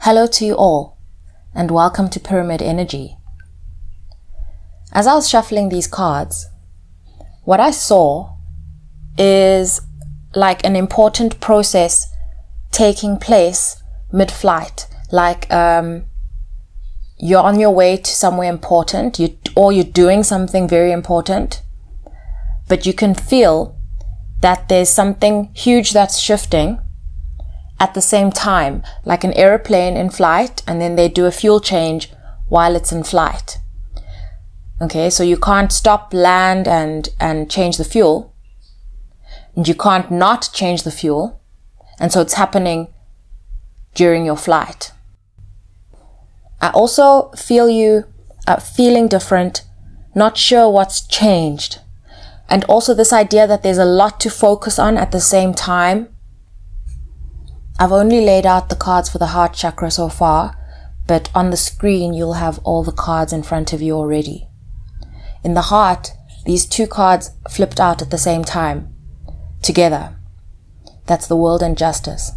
Hello to you all, and welcome to Pyramid Energy. As I was shuffling these cards, what I saw is like an important process taking place mid-flight, like you're on your way to somewhere important, or you're doing something very important, but you can feel that there's something huge that's shifting at the same time, like an airplane in flight, and then they do a fuel change while it's in flight. Okay, so you can't stop, land, and change the fuel, and you can't not change the fuel, and so it's happening during your flight. I also feel you feeling different, not sure what's changed, and also this idea that there's a lot to focus on at the same time. I've only laid out the cards for the heart chakra so far, but on the screen you'll have all the cards in front of you already. In the heart, these two cards flipped out at the same time, together. That's the world and justice.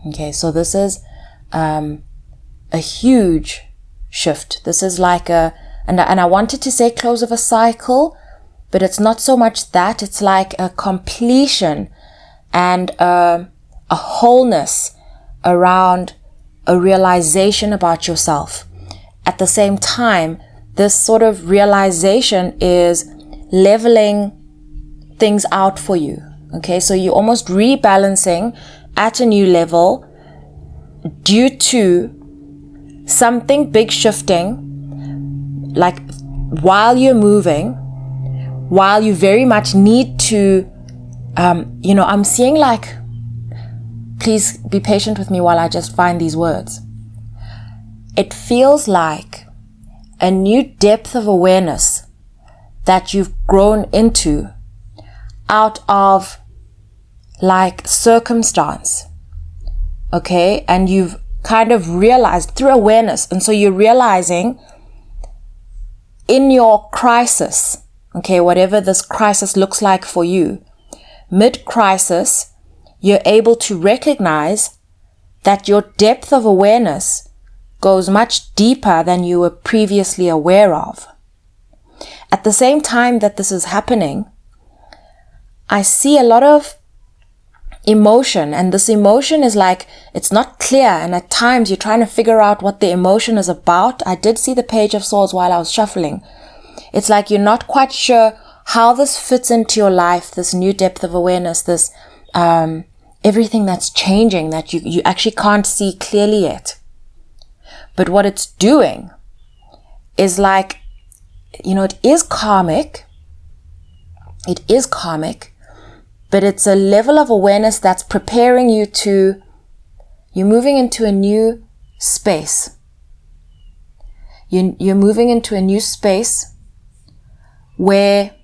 Okay, so this is a huge shift. This is like and I wanted to say close of a cycle, but it's not so much that. It's like a completion and a wholeness around a realization about yourself. At the same time, this sort of realization is leveling things out for you. Okay, so you're almost rebalancing at a new level due to something big shifting, like while you're moving, while you very much need to, I'm seeing like, please be patient with me while I just find these words. It feels like a new depth of awareness that you've grown into out of like circumstance. Okay, and you've kind of realized through awareness, and so you're realizing in your crisis, okay, whatever this crisis looks like for you, mid-crisis, you're able to recognize that your depth of awareness goes much deeper than you were previously aware of. At the same time that this is happening, I see a lot of emotion, and this emotion is like, it's not clear, and at times you're trying to figure out what the emotion is about. I did see the Page of Swords while I was shuffling. It's like you're not quite sure how this fits into your life, this new depth of awareness, this everything that's changing that you actually can't see clearly yet. But what it's doing is like, it is karmic. It is karmic, but it's a level of awareness that's preparing you you're moving into a new space. You're moving into a new space where,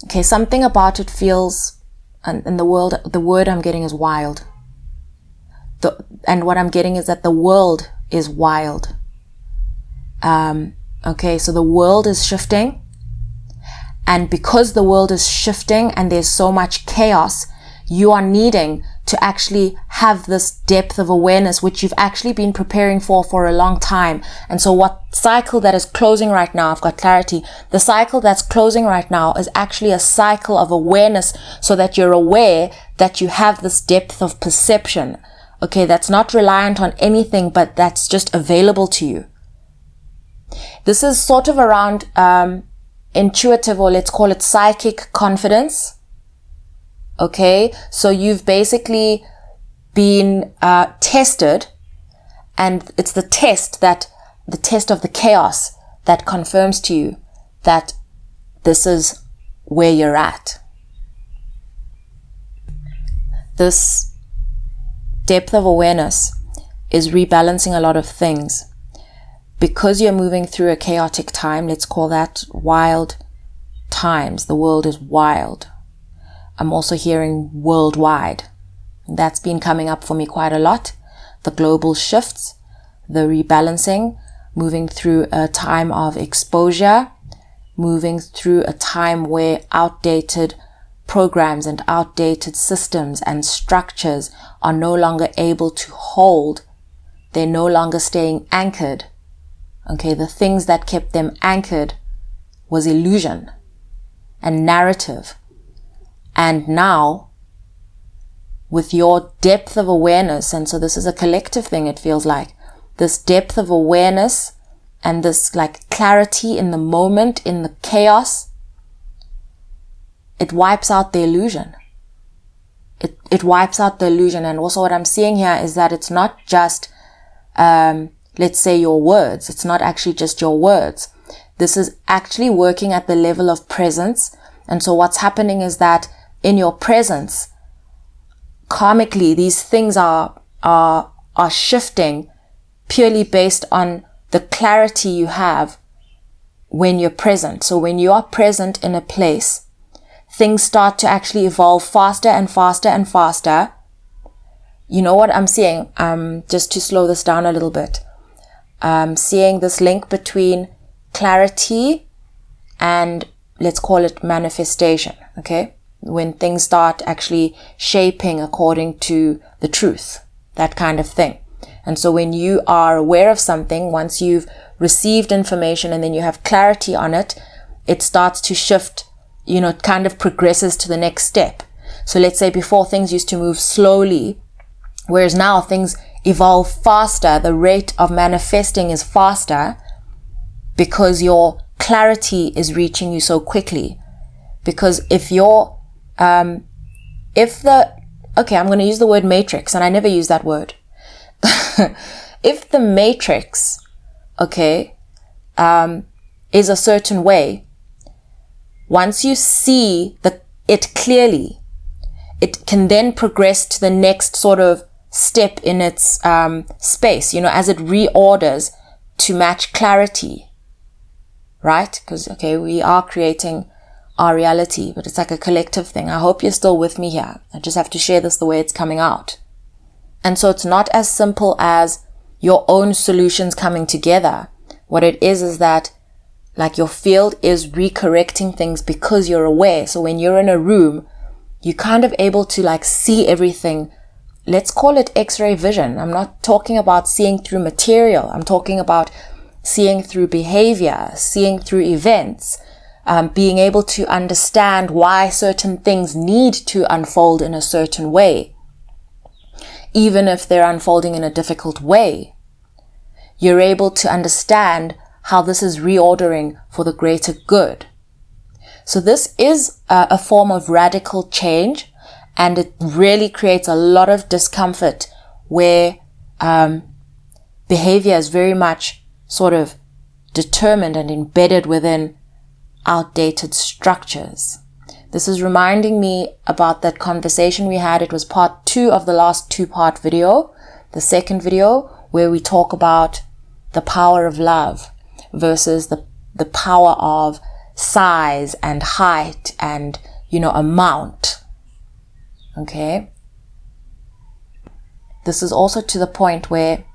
okay, something about it feels, and the word I'm getting is wild. And what I'm getting is that the world is wild. Okay, so the world is shifting. And because the world is shifting and there's so much chaos, you are needing to actually have this depth of awareness, which you've actually been preparing for a long time. And so what cycle that is closing right now, I've got clarity. The cycle that's closing right now is actually a cycle of awareness, so that you're aware that you have this depth of perception. Okay, that's not reliant on anything, but that's just available to you. This is sort of around intuitive, or let's call it psychic confidence. Okay, so you've basically been tested, and it's the test of the chaos that confirms to you that this is where you're at. This depth of awareness is rebalancing a lot of things. Because you're moving through a chaotic time, let's call that wild times. The world is wild. I'm also hearing worldwide. That's been coming up for me quite a lot. The global shifts, the rebalancing, moving through a time of exposure, moving through a time where outdated programs and outdated systems and structures are no longer able to hold they're no longer staying anchored. Okay, the things that kept them anchored was illusion and narrative. And now, with your depth of awareness, and so this is a collective thing, it feels like, this depth of awareness and this like clarity in the moment, in the chaos, it wipes out the illusion. It wipes out the illusion. And also what I'm seeing here is that it's not just, let's say your words. It's not actually just your words. This is actually working at the level of presence. And so what's happening is that in your presence, karmically, these things are shifting purely based on the clarity you have when you're present. So when you are present in a place, things start to actually evolve faster and faster and faster. You know what I'm seeing? Just to slow this down a little bit. Seeing this link between clarity and, let's call it, manifestation. Okay? When things start actually shaping according to the truth, that kind of thing. And so when you are aware of something, once you've received information and then you have clarity on it, it starts to shift, it kind of progresses to the next step. So let's say before things used to move slowly, whereas now things evolve faster, the rate of manifesting is faster because your clarity is reaching you so quickly. Because if you're, I'm going to use the word matrix, and I never use that word. If the matrix, is a certain way, once you see it clearly, it can then progress to the next sort of step in its space, as it reorders to match clarity, right? Because, we are creating our reality, but it's like a collective thing. I hope you're still with me here. I just have to share this the way it's coming out. And so it's not as simple as your own solutions coming together. What it is that like your field is recorrecting things because you're aware. So when you're in a room, you're kind of able to like see everything. Let's call it X-ray vision. I'm not talking about seeing through material. I'm talking about seeing through behavior, seeing through events, being able to understand why certain things need to unfold in a certain way. Even if they're unfolding in a difficult way, you're able to understand how this is reordering for the greater good. So this is a form of radical change, and it really creates a lot of discomfort where behavior is very much sort of determined and embedded within outdated structures. This is reminding me about that conversation we had. It was part 2 of the last 2-part video, the second video, where we talk about the power of love versus the power of size and height and, amount. Okay? This is also to the point where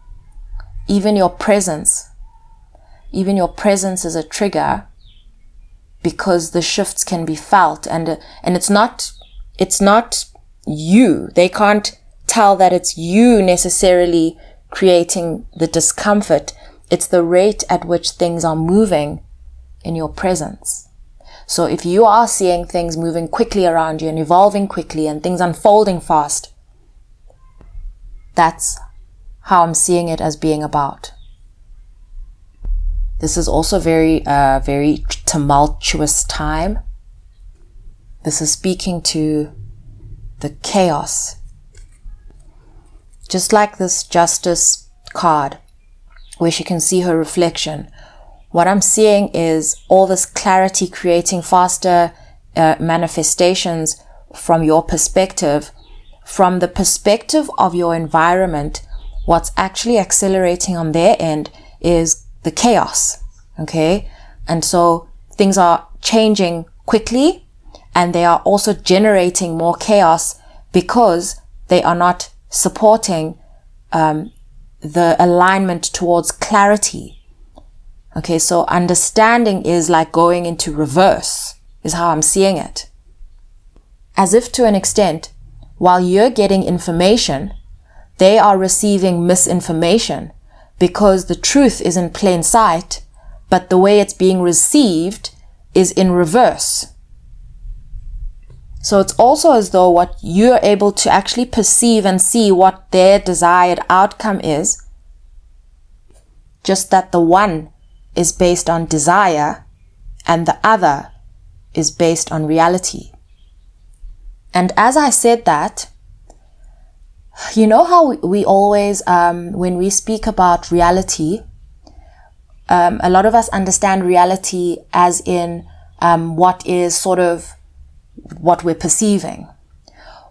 even your presence is a trigger, because the shifts can be felt, and it's not you. They can't tell that it's you necessarily creating the discomfort. It's the rate at which things are moving in your presence. So if you are seeing things moving quickly around you and evolving quickly and things unfolding fast, that's how I'm seeing it as being about. This is also very tumultuous time. This is speaking to the chaos. Just like this Justice card, where she can see her reflection. What I'm seeing is all this clarity creating faster manifestations from your perspective. From the perspective of your environment, what's actually accelerating on their end is the chaos, okay? And so things are changing quickly, and they are also generating more chaos because they are not supporting the alignment towards clarity. Okay, so understanding is like going into reverse, is how I'm seeing it. As if to an extent, while you're getting information, they are receiving misinformation because the truth is in plain sight, but the way it's being received is in reverse. So it's also as though what you're able to actually perceive and see what their desired outcome is, just that the one is based on desire and the other is based on reality. And as I said that, you know how we always, when we speak about reality, a lot of us understand reality as in what is sort of what we're perceiving.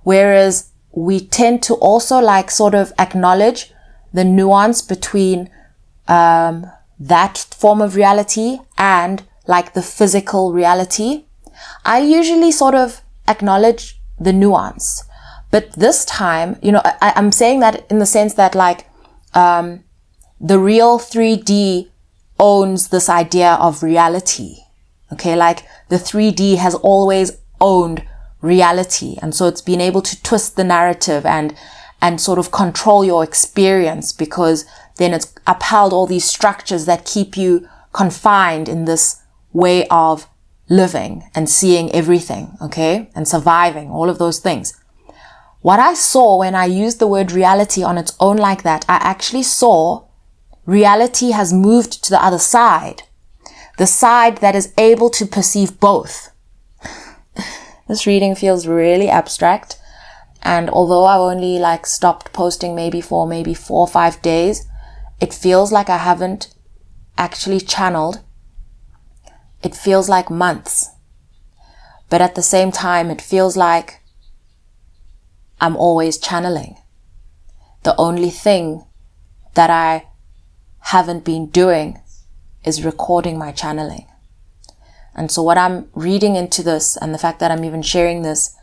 Whereas we tend to also like sort of acknowledge the nuance between that form of reality and like the physical reality. I usually sort of acknowledge the nuance. But this time, you know, I'm saying that in the sense that like the real 3D owns this idea of reality. Okay, like the 3D has always owned reality. And so it's been able to twist the narrative and sort of control your experience, because then it's upheld all these structures that keep you confined in this way of living and seeing everything, okay, and surviving, all of those things. What I saw when I used the word reality on its own like that, I actually saw reality has moved to the other side, the side that is able to perceive both. This reading feels really abstract, and although I've only like stopped posting maybe for 4 or 5 days, it feels like I haven't actually channeled. It feels like months, but at the same time, it feels like I'm always channeling. The only thing that I haven't been doing is recording my channeling. And so what I'm reading into this, and the fact that I'm even sharing this,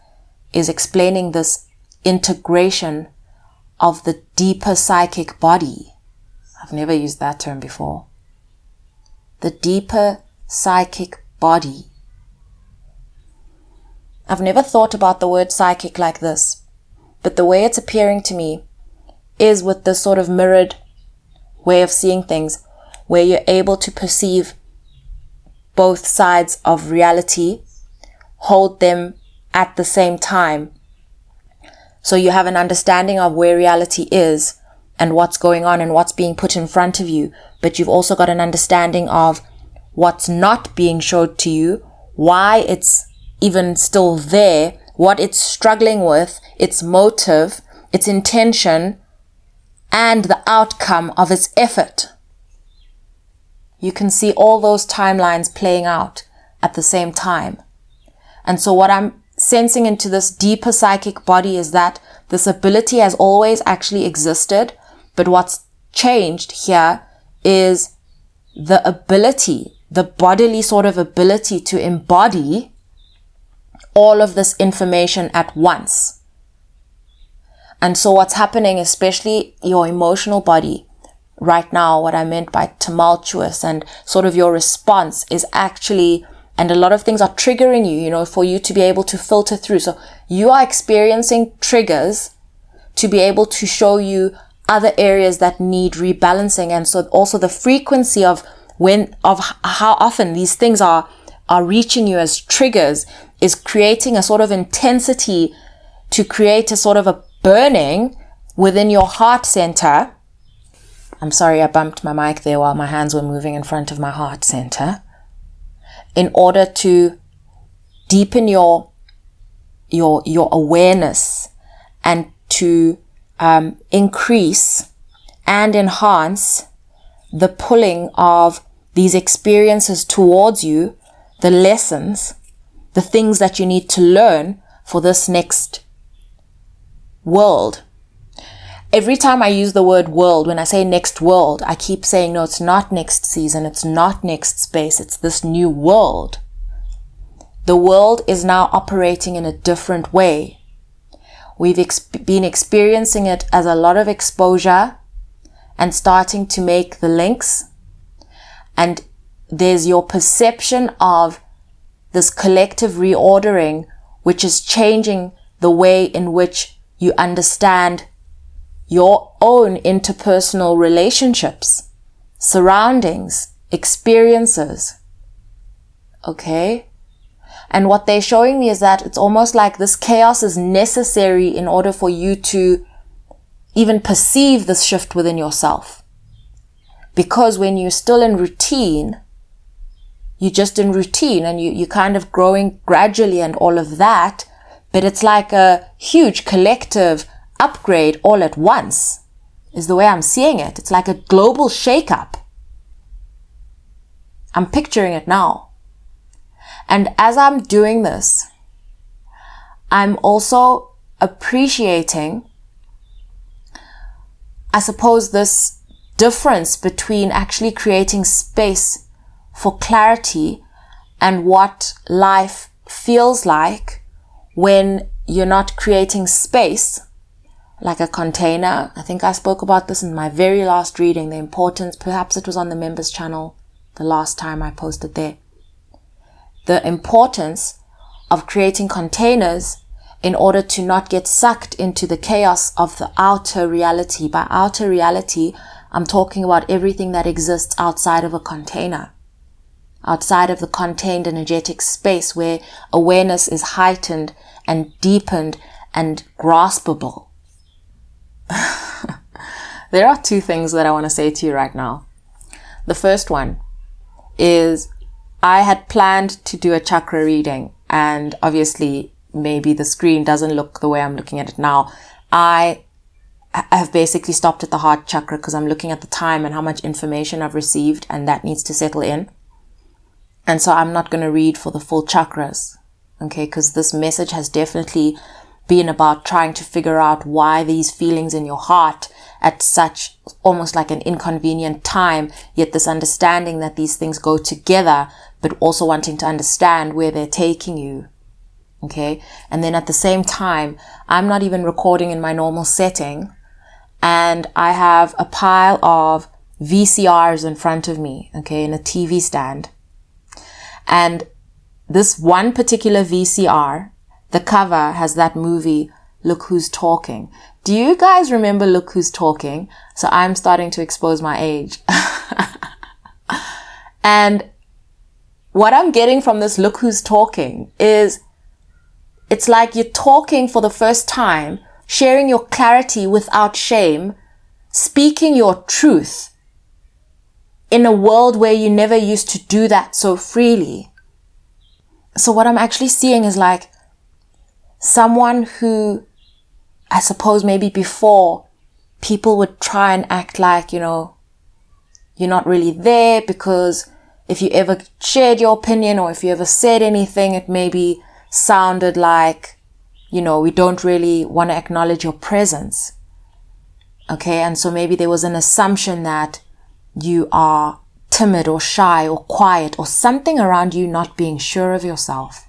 is explaining this integration of the deeper psychic body. I've never used that term before. The deeper psychic body. I've never thought about the word psychic like this, but the way it's appearing to me is with this sort of mirrored way of seeing things, where you're able to perceive both sides of reality, hold them at the same time. So you have an understanding of where reality is and what's going on and what's being put in front of you, but you've also got an understanding of what's not being showed to you, why it's even still there, what it's struggling with, its motive, its intention, and the outcome of its effort. You can see all those timelines playing out at the same time. And so what I'm sensing into this deeper psychic body is that this ability has always actually existed, but what's changed here is the ability, the bodily sort of ability to embody all of this information at once. And so what's happening, especially your emotional body right now, what I meant by tumultuous and sort of your response is actually, and a lot of things are triggering you, you know, for you to be able to filter through. So you are experiencing triggers to be able to show you other areas that need rebalancing. And so also the frequency of how often these things are reaching you as triggers is creating a sort of intensity to create a sort of a burning within your heart center. I'm sorry, I bumped my mic there while my hands were moving in front of my heart center, in order to deepen your awareness and to increase and enhance the pulling of these experiences towards you, the lessons, the things that you need to learn for this next world. Every time I use the word world, when I say next world, I keep saying, no, it's not next season, it's not next space, it's this new world. The world is now operating in a different way. We've been experiencing it as a lot of exposure and starting to make the links. And there's your perception of this collective reordering, which is changing the way in which you understand your own interpersonal relationships, surroundings, experiences. Okay? And what they're showing me is that it's almost like this chaos is necessary in order for you to even perceive this shift within yourself. Because when you're still in routine, you're just in routine and you're kind of growing gradually and all of that, but it's like a huge collective upgrade all at once, is the way I'm seeing it. It's like a global shakeup. I'm picturing it now. And as I'm doing this, I'm also appreciating, I suppose, this difference between actually creating space for clarity and what life feels like when you're not creating space, like a container. I think I spoke about this in my very last reading, the importance, perhaps it was on the members channel the last time I posted there. The importance of creating containers in order to not get sucked into the chaos of the outer reality. By outer reality, I'm talking about everything that exists outside of a container, outside of the contained energetic space where awareness is heightened and deepened and graspable. There are two things that I want to say to you right now. The first one is I had planned to do a chakra reading, and obviously maybe the screen doesn't look the way I'm looking at it now. I have basically stopped at the heart chakra because I'm looking at the time and how much information I've received, and that needs to settle in. And so I'm not going to read for the full chakras, okay, because this message has definitely been about trying to figure out why these feelings in your heart at such almost like an inconvenient time, yet this understanding that these things go together, but also wanting to understand where they're taking you. Okay. And then at the same time, I'm not even recording in my normal setting, and I have a pile of VCRs in front of me, okay, in a TV stand. And this one particular VCR, the cover has that movie, Look Who's Talking. Do you guys remember Look Who's Talking? So I'm starting to expose my age. And what I'm getting from this Look Who's Talking is it's like you're talking for the first time, sharing your clarity without shame, speaking your truth in a world where you never used to do that so freely. So what I'm actually seeing is like someone who, I suppose maybe before, people would try and act like, you're not really there, because if you ever shared your opinion or if you ever said anything, it maybe sounded like, we don't really want to acknowledge your presence. Okay. And so maybe there was an assumption that you are timid or shy or quiet or something around you not being sure of yourself.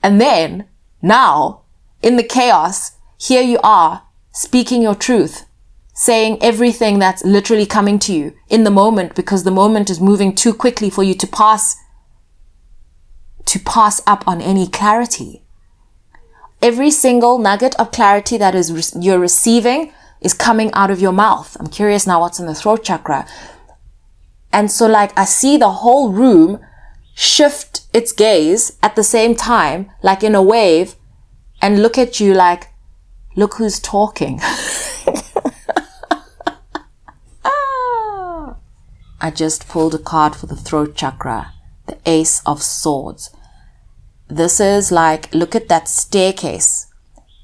And then now in the chaos, here you are speaking your truth, saying everything that's literally coming to you in the moment, because the moment is moving too quickly for you to pass up on any clarity. Every single nugget of clarity that you're receiving is coming out of your mouth. I'm curious now what's in the throat chakra. And so like I see the whole room shift its gaze at the same time, like in a wave, and look at you like, look who's talking. I just pulled a card for the throat chakra, the Ace of Swords. This is like, look at that staircase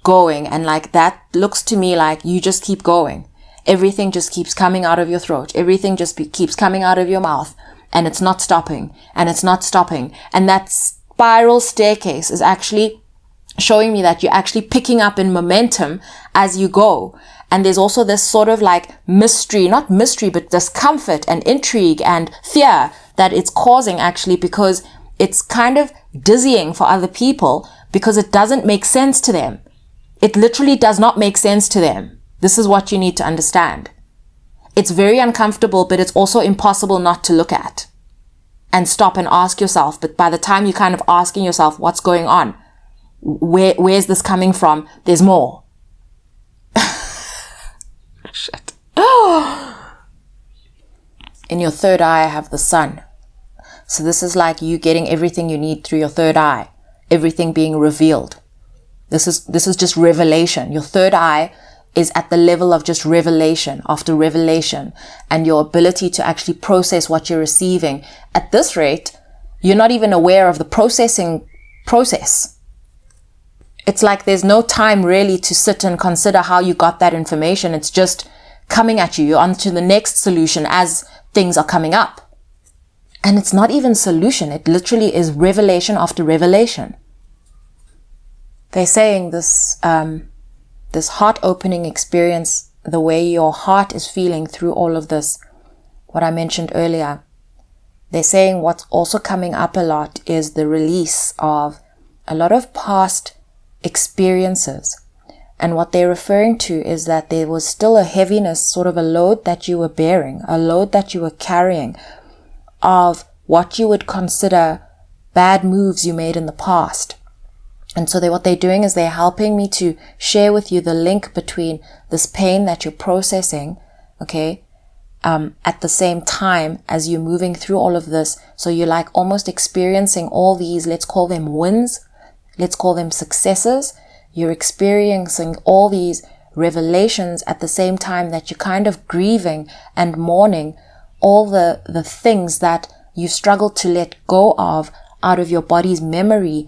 going, and like that looks to me like you just keep going. Everything just keeps coming out of your throat. Everything just keeps coming out of your mouth, and it's not stopping, and it's not stopping. And that spiral staircase is actually showing me that you're actually picking up in momentum as you go. And there's also this sort of like mystery, not mystery, but discomfort and intrigue and fear that it's causing, actually, because it's kind of dizzying for other people because it doesn't make sense to them. It literally does not make sense to them. This is what you need to understand. It's very uncomfortable, but it's also impossible not to look at and stop and ask yourself. But by the time you're kind of asking yourself, what's going on? Where's this coming from? There's more. Shit. In your third eye, I have the sun. So this is like you getting everything you need through your third eye. Everything being revealed. This is just revelation. Your third eye is at the level of just revelation after revelation, and your ability to actually process what you're receiving. At this rate, you're not even aware of the processing process. It's like there's no time really to sit and consider how you got that information. It's just coming at you. You're on to the next solution as things are coming up. And it's not even solution. It literally is revelation after revelation. They're saying this heart-opening experience, the way your heart is feeling through all of this, what I mentioned earlier. They're saying what's also coming up a lot is the release of a lot of past experiences. And what they're referring to is that there was still a heaviness, sort of a load that you were bearing, a load that you were carrying of what you would consider bad moves you made in the past. And so what they're doing is they're helping me to share with you the link between this pain that you're processing, okay, at the same time as you're moving through all of this. So you're like almost experiencing all these, let's call them wins, let's call them successes. You're experiencing all these revelations at the same time that you're kind of grieving and mourning all the things that you struggled to let go of out of your body's memory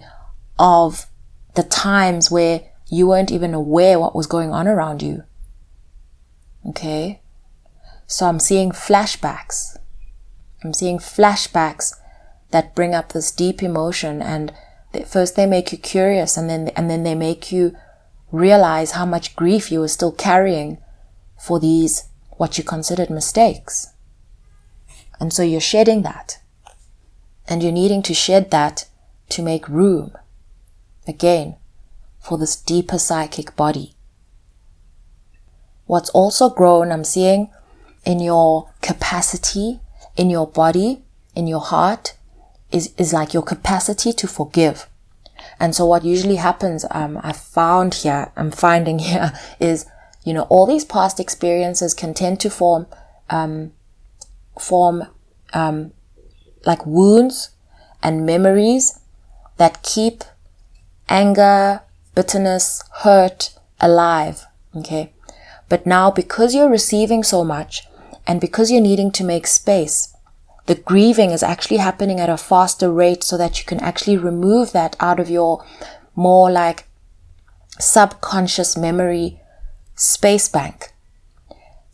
of the times where you weren't even aware what was going on around you. Okay? So I'm seeing flashbacks. I'm seeing flashbacks that bring up this deep emotion, and first they make you curious, and then they make you realize how much grief you were still carrying for these, what you considered mistakes. And so you're shedding that. And you're needing to shed that to make room, again, for this deeper psychic body. What's also grown, I'm seeing, in your capacity, in your body, in your heart, is like your capacity to forgive. And so what usually happens, I'm finding here is, all these past experiences can tend to form like wounds and memories that keep anger, bitterness, hurt alive. Okay. But now, because you're receiving so much and because you're needing to make space, the grieving is actually happening at a faster rate so that you can actually remove that out of your more like subconscious memory space bank.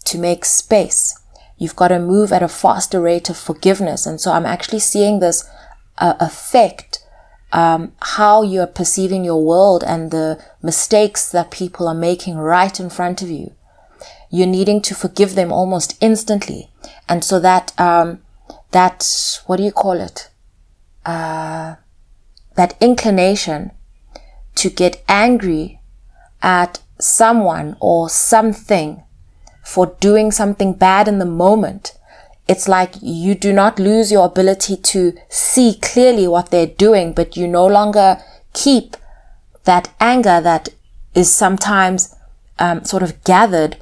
To make space, you've got to move at a faster rate of forgiveness. And so I'm actually seeing this affect how you're perceiving your world and the mistakes that people are making right in front of you. You're needing to forgive them almost instantly. And so that what do you call it? That inclination to get angry at someone or something for doing something bad in the moment. It's like you do not lose your ability to see clearly what they're doing, but you no longer keep that anger that is sometimes sort of gathered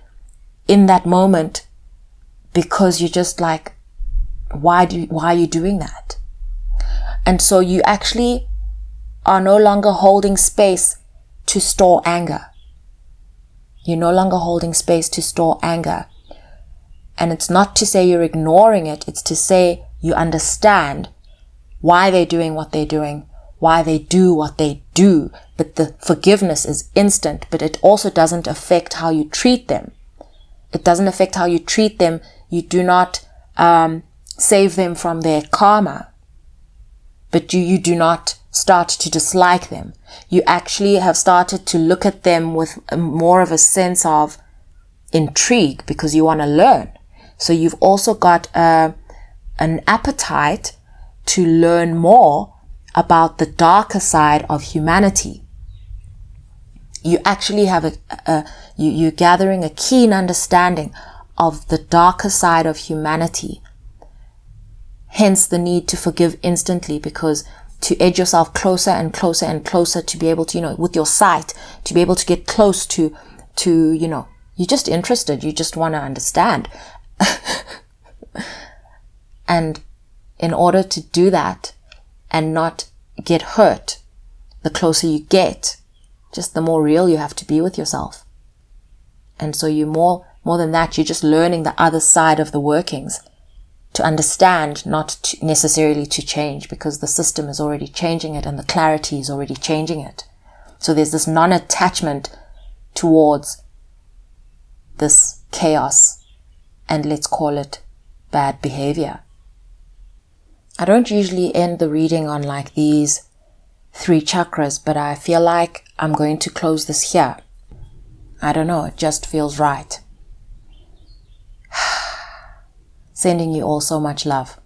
in that moment, because you're just like, why are you doing that? And so you actually are no longer holding space to store anger. You're no longer holding space to store anger. And it's not to say you're ignoring it. It's to say you understand why they're doing what they're doing, why they do what they do. But the forgiveness is instant, but it also doesn't affect how you treat them. It doesn't affect how you treat them. You do not save them from their karma, but you do not start to dislike them. You actually have started to look at them with more of a sense of intrigue because you want to learn. So you've also got an appetite to learn more about the darker side of humanity. You actually have you're gathering a keen understanding of the darker side of humanity. Hence the need to forgive instantly, because to edge yourself closer and closer and closer to be able to, with your sight, to be able to get close to, You're just interested. You just want to understand. And in order to do that and not get hurt, the closer you get, just the more real you have to be with yourself. And so you more than that, you're just learning the other side of the workings to understand, not necessarily to change, because the system is already changing it and the clarity is already changing it. So there's this non-attachment towards this chaos and let's call it bad behavior. I don't usually end the reading on like these 3 chakras, but I feel like I'm going to close this here. I don't know, it just feels right. Sending you all so much love.